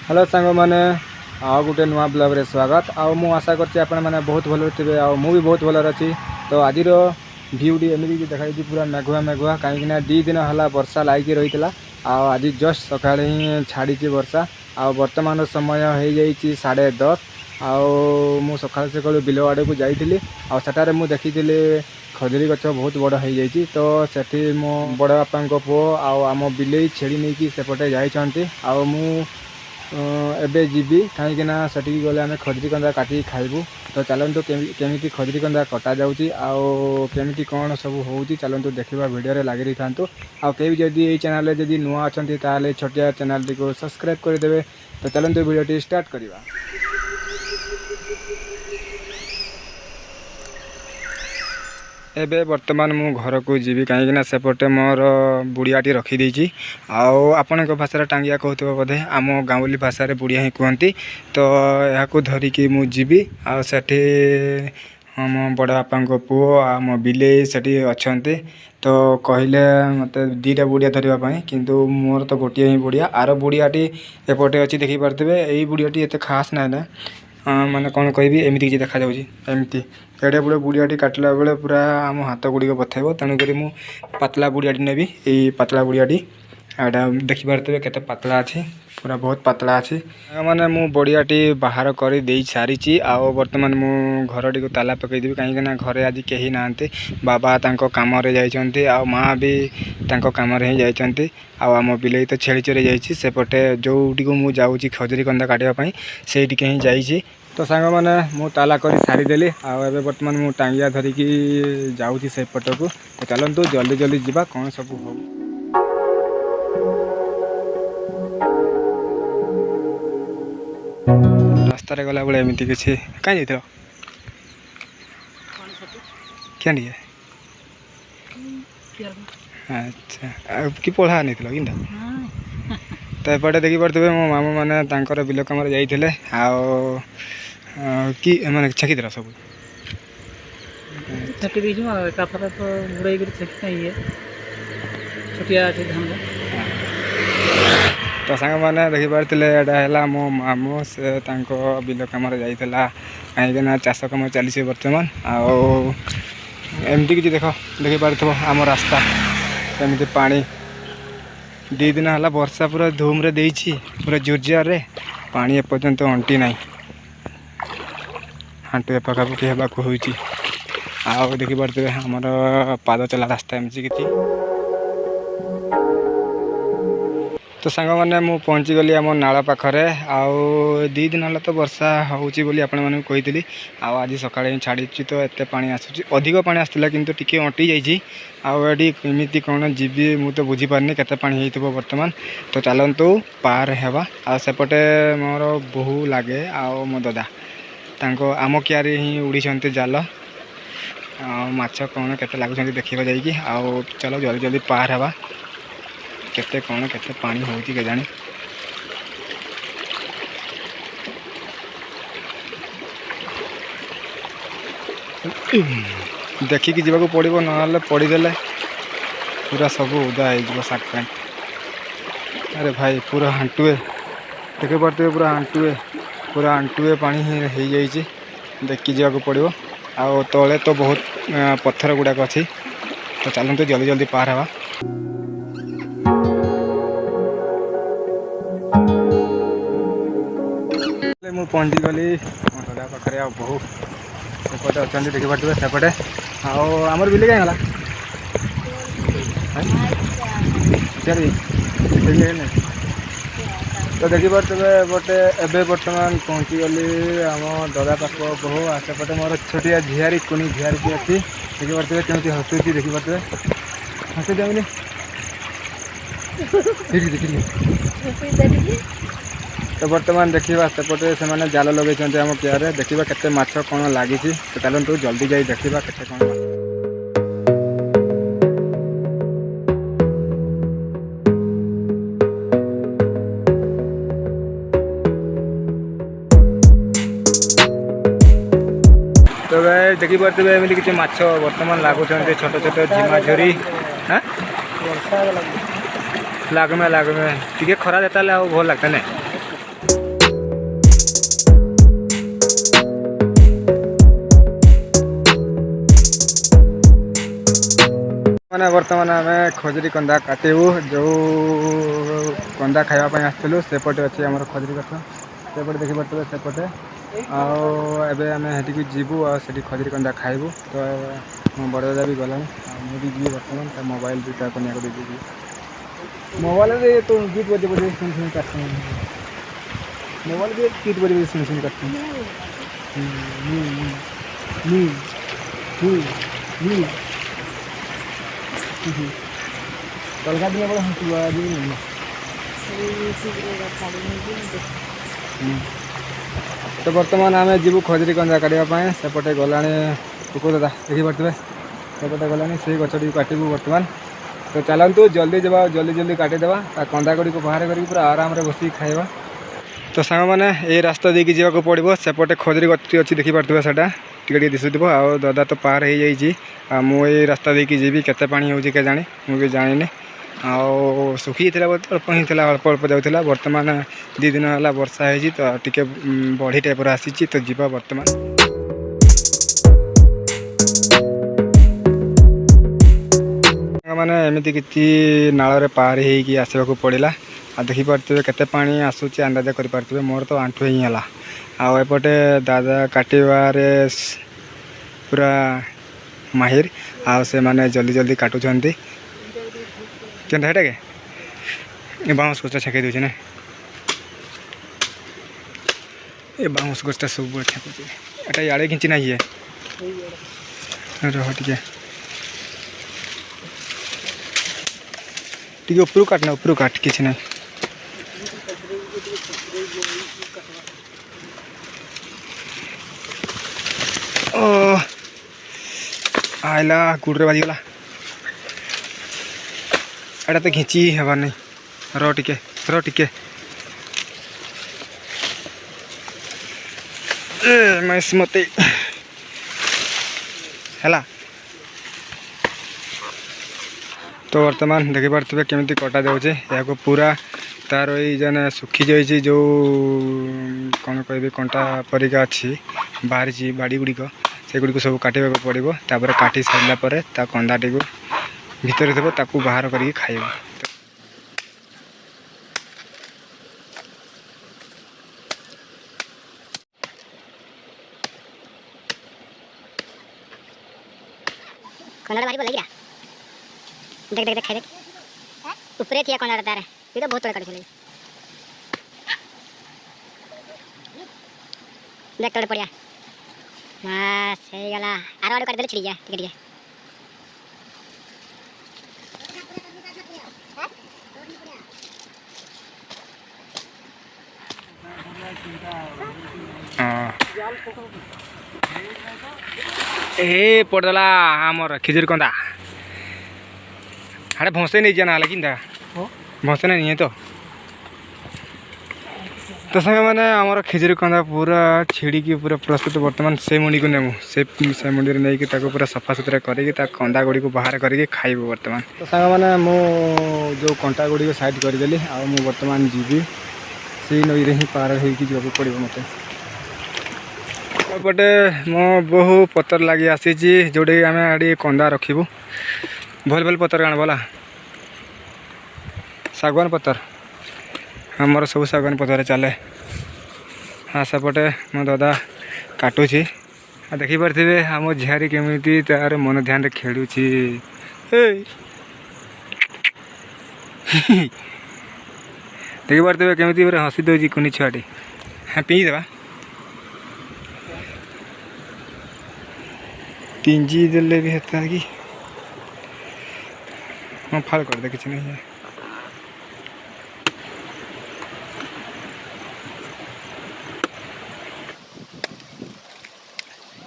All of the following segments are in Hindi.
हेलो सांग मैंने आउ गोटे नुआ ब्लॉग रे स्वागत मु आशा करछि आपण माने बहुत भलो थिबे आ मु भी बहुत भलो अछि। तो आज भ्यूटी एमती देखा पूरा मेघुआ मेघुआ कहीं 2 दिन है वर्षा लागिक रही आज जस्ट सका ही छाड़ी वर्षा वर्तमान समय हो जाइए 10:30 मु सका सका बिल आड़े को जाइली आठारे मुझे देखी खजुरी गछ बहुत बड़ हो जाइए। तो सेठी मो बड़ बापा पुओ आम बिले छेड़ी नहीं कि सेपटे जाइंट एबे जीवी कहीं सेठी गले आम खजुरी कंदा काटी खाइबू। तो चलतु केमी खजुरी कंदा कटा जाऊँगी केमी कौन सब हो चलतु देखा वीडियो लगी रही था। आउ जदि ये चैनल जदि नुआ अच्छा ताले छोटिया चैनल टी को सब्सक्राइब करदे। तो चलतु वीडियो स्टार्ट करवा। एबे वर्तमान मु घर को जीवी कहीं सेपटे मोर बुढ़ियाटी रखीदी आपण भाषा टांगिया कहते बोधे आम गाँवली भाषा बुढ़िया ही कहती। तो यहाँ धरिकी मु जीवी आठी मो बड़ बापा पुओ आम बिले से अच्छा। तो कहले मत 2टा बुढ़िया धरवाई किंतु मोर तो गोटे ही बुढ़िया आर बुढ़ियाटी एपटे अच्छी देखी पारे। यही बुढ़ियाटी एत खास ना ना माने कौन कहि एमती किसी देखा एमती एडे बड़े बुढ़ियाटी काटला बेले पूरा आम हाथ गुड़िक बथेब। तेणुक मु पतला बुढ़ियाटी नेबी यही पतला बुढ़ियाटी एटा देखिपारे केते पतला अच्छी पूरा बहुत पतला अच्छी माने मु बड़ियाटी बाहर कर दे सारी वर्तमान मु घर टी ताला पकईदेवी कहीं घरे आज कहीं ना बाबा तांको काम रे जाइछन्ती माँ भी तांको काम रे ही जाइछन्ती आम बिले तो छेली चरे जाइए सेपटे जोटी को मु जाऊँगी खजुरी कंदा काटापी से ही जाइए। तो सांग मैंने मु ताला कर सारीदेली आबे बर्तमान मु टांगिया धरिकी जाऊँगी से पट को। तो चलतु जल्दी जल्दी जावा कौन सब हो। रास्तार गला बेले एमती किसी कहीं जाइल क्या अच्छा कि पढ़ा नहीं कि तो एपटे देखी पारे मो मामू मैंने बिल कम जाते कि मैंने छेकी देला सब छेकी दी काफर तो बुड़ाई कर छेकी ये छोटिया अच्छे धान। तो सांग मैंने देखी पारे एटा मो मामू से बिल कम जाइला कहीं चाष कम चली बर्तमान आमती किसी देखी पारे आम रास्ता केमती पानी 2 दिन है वर्षा पूरा धूम रे देइछि पूरा जोरजार रे पानी एपर्यंत अंटी ना हांटू पखापाखि होगा हो देखी पारे आमर पाद चला रास्ता एमती किसी। तो सांग मैंने मु पहुँची गली आम नाला पाखरे 2 दिन है तो वर्षा होची बोली आपण माने कही आज सकाळे छाड़ी तो एत पानी आसूची अधिक पानी आसला किंतु टिके अंटी जाइए आड़ी केमी कौन जीवी मु तो बुझीपारे केते पानी होइथिबो वर्तमान। तो चलतु पार हेबा सेपटे मोर बहु लगे मो दादा तांको आम कियारे ही उड़ी जाल माछ कौन केते लगुच देखा जाइए चलो जल्दी जल्दी पार हेबा केते कौन केते पानी होची के जाने। देखिकी जावाक पड़ो ना पड़ीदे पूरा सब उदा हो सार्ट पैंट। अरे भाई पूरा हांटुए देख पारे पूरा आंटुए पानी हो जाइए देखी जावाक पड़ो तले तो बहुत पत्थर गुड़ाक अच्छी। तो चलते जल्दी जल्दी पार हवा। मु पहुँची गली दादा पाखे बहु सेपटे अच्छा देखी पारे सेपटे आमर बिल क्या गला तो देखी पारे बटे एबे बर्तमान पहुँची गली आम दादा पाख बहु सेपटे मोर छोटिया झियारी कुनी झियारी की अच्छी देखी पारे केमती हसुची देखी पारे हसु दिया तो बर्तमान देखा सेपटे से जाल लगे आम कियारे देखा केते माछ कौन लगी। तो चलतु जल्दी जाई देखा केते कौन। तो देखी पारे एमती किसी माछ बर्तमान लगुच छोट छोट झिमा झोरी हाँ लगमे टे खरा देता भल लगता ना मैंने बर्तमान आम खजुरी कंदा काटू जो कंदा खावाई आसलु सेपटे अच्छी आम खजुरी गछ सेपटे देखिपे सेपटे आम हेटिक जीवु आठ खजुरी कंदा खाइबु तो मो बड़ दादा भी गला मुझे जी बर्तमान मोबाइल दुटा कनिया को दीजिए मोबाइल तो गीत बजे बजे सुन सुन कर मोबाइल भी गीत बजे बजे सुन सुन कर कलका दिन बड़ा हंसुआ तो बर्तमान आम जीवु खजुरी कंदा काटापी सेपटे गला कुकुर दादा देखिपे सेपटे गला से गचटी काटू बर्तमान तो चलतु जल्दी जब जल्दी जल्दी काटिदेवा कंदा गुड़ी को बाहर करके पूरा आराम से बस खाइबा तो सांग मैंने ये रास्ता देकी जावाक पड़ो सेपटे खजुरी गछटी अच्छी देखिपे से टे दिशुव आ दादा तो पार हो जाइए मुझे रास्ता देकी जीवी केते पानी हो जाने मुझे जानी आ सुखी अल्प ही अल्प अल्प जाऊला बर्तमान 2 दिन है वर्षा हो तो टे बढ़ी टाइप आसी तो जीवा बर्तमान मैंने एमती किसी नाल पार हो आसवाक पड़ा आ देखिपे केते पानी आसूँ अंदाजा करें मोर तो आंठु ही है आपटे दादा काटवे पूरा माहिर आ से माने जल्दी जल्दी काटुंट केनता हेटा के बाउंस गछटा छेकई दूचे ना ये बाउंस गछटा सब छेकुचे एटा याड़े घिंची ना ये रह टे ऊपर काटना ऊपर काट किसी ना ओ आइला गुड्रे बाजीगला एटा तो घिंची हेबार नहीं रो टिके मैं मत है तो वर्तमान देखिपे केमी कटा जाऊे या पूरा तार ये सुखी जाइए जो कौन कह कंटा परिका अच्छी बाहरी बाड़ी गुड़िक से गुड़ी सब काटा पड़ो तापर काटी सारापर कंदा टी भितर थो ताकू बाहर करके खाइब कंदा भारी बोल देख देख देख खाई देख ऊपर थी कंदा तार ये तो बहुत बड़ा काट देख तोड़े पड़िया बस सही गला आरो आरो काट दे छिड़ी जा टिके टिके ए पड़देला आमर खिजुरी कंदा हाड़े भसे नहीं जाना कि भसे नहीं है तो संगे मैंने आमर खिजुरी कंदा पूरा छिड़ी पूरा प्रस्तुत बर्तमान से मुंडी को नेमु से मुंडी नहीं कि पूरा सफा सुतरा करके कंदा गुड़ी को बाहर करके खाइबु बर्तमान तो संगे मैंने मो जो कंटा गुड़ी को साइड करदेली आ मु बर्तमान जीवी से नई रे ही पार हो पड़ो मत पटे मो बहु पतर लगी आसी जोटे आम आड़ी कंदा रखिबु भल भल पतर काण बोला सागवान पतर आमर सब सागवान पतर चले हाँ सेपटे मो दादा काटुची देखिपे आम झियारी केमी तार मन ध्यान खेलुची देखिपे केमी हसी दौर कुनी छुआटी हाँ पीदेवा पिंजी देले भी होता है कि हाँ फाल कर दे किसी नहीं है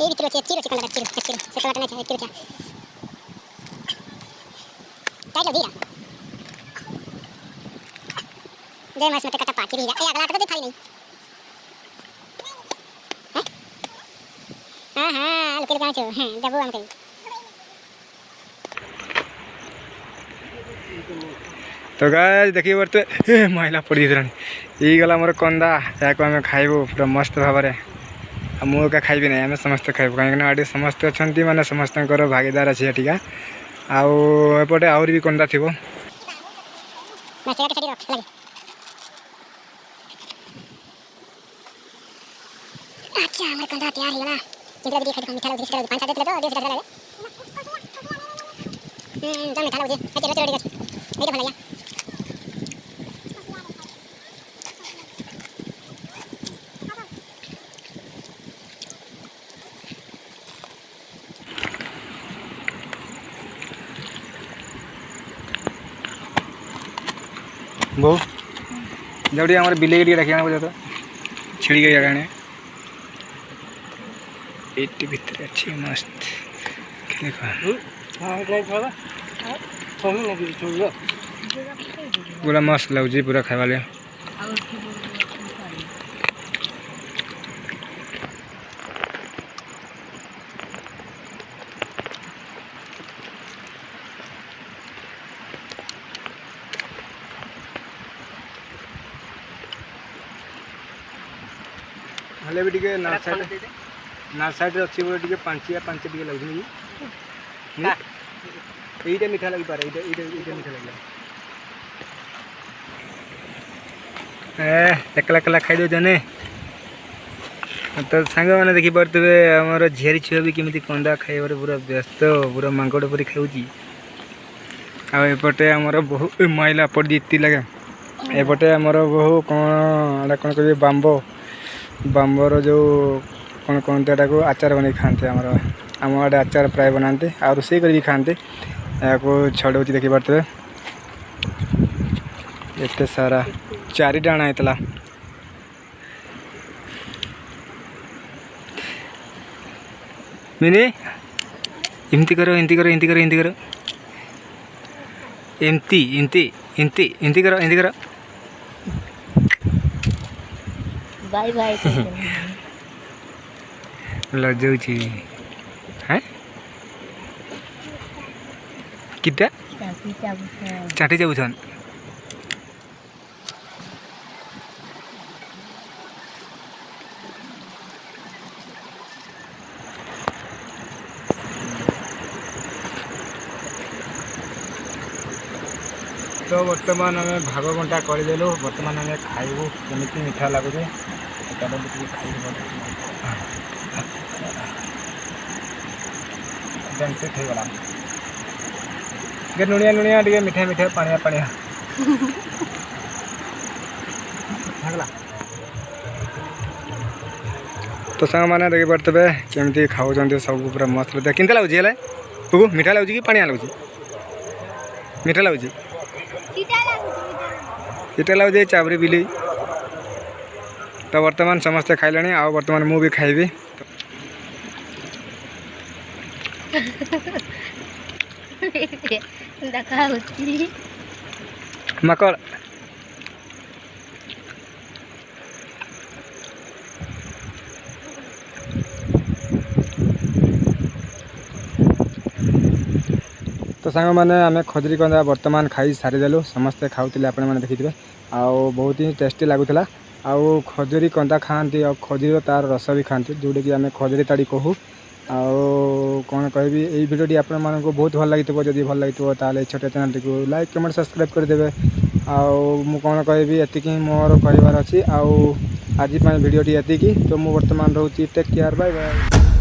ये भी किलो चिकन किलो से काटना चाहिए किलो टाइट लगी दे मास में कटा पाची भी है अगला तो थाई नहीं हां हां हल्के गांच हां दबो हम कहीं तो गाय देखिए बर्तमान महिला पड़ी ये गला मोर कंदा या आम खाइबू पूरा मस्त भाव में मुझे खाइबी ना आम समस्त खाइबू कहीं ये समस्त अच्छा माने समस्त भागीदार अच्छे एटिका आउटे आहरी भी कंदा थी अच्छा हमारे कंदा तैयार हो गया चिंता दे खाई मीठा लगे पांच सात दे तो दे लगे जब मीठा लगे चलो चलो ठीक है ये भला बहु जब हमारे बिले के रखिए बोझा तो छिड़ी गई जगह एट्टी भीतर अच्छी मस्त पूरा मस्त लगुच पूरा खावा लिया हेल्ले भी टे ना साइड अच्छी बोले टे पांचिया पांच टे लगुन ये मीठा लगी पारे मीठा लगे एकला एकला खाई दे तो सांग मैंने देखी पारे आमर झीरी छुआ भी केमी कंदा खाइबार पूरा व्यस्त पूरा मांगड़ परी खाऊँगी आपटे आमर बहु महिला पड़ी इति लगे एपटे आमर बहु कौन कौन कह बाम्बो बाम्बर जो कौन कहते को आचार बन खाते आम आड़े आचार प्राय बनाते आ रोसे कर खाते या छड़े देखी पारे एत सारा 4 डाणा होता मिनी एमती करो एमती करो एमती करो एमती करो एमती एमती एमती एमती करो एमती करो बाय बाय लजाऊँ हैं किटा चाटी चाबुछन तो बर्तमान आम भाग बंटा करदेलु बर्तमान आम खाइबू केमी मीठा लगुच सेट हो गला नुनिया नुनिया टे मीठा मीठा पानिया पानिया तो सांग मैंने देखी पारे केमती खाऊँ सब पूरा मस्त लगता है लगुच है मीठा लगुच कि पानिया लगुच मीठा लगुच इटा लगुच चाबरी बिली तो बर्तमान समस्ते खाइले आ बर्तमान मु भी खाइबी मकर तो सांग मैंने आम खजरी कंदा बर्तमान खाई सारीदेलु समस्ते खाऊले आपण मैंने देखी आउ बहुत ही टेस्टी लगुला आउ खजूरी कंदा खाती और खजूरी तार रस भी खाती जोटा कि आम खजूरी ताड़ी कहूँ आउ कौन कहबी ये भिडियोटी आपण मानक बहुत भल लगी जदि भल लगी ताले छोटे चैनल टी लाइक कमेंट सब्सक्राइब करदेवे आउ मु कौन कहबी एतिकी मोर कहबार अच्छी आउ आज भिडियोटी एतिकी तो मु वर्तमान रोची टेक केयर बाय बाय।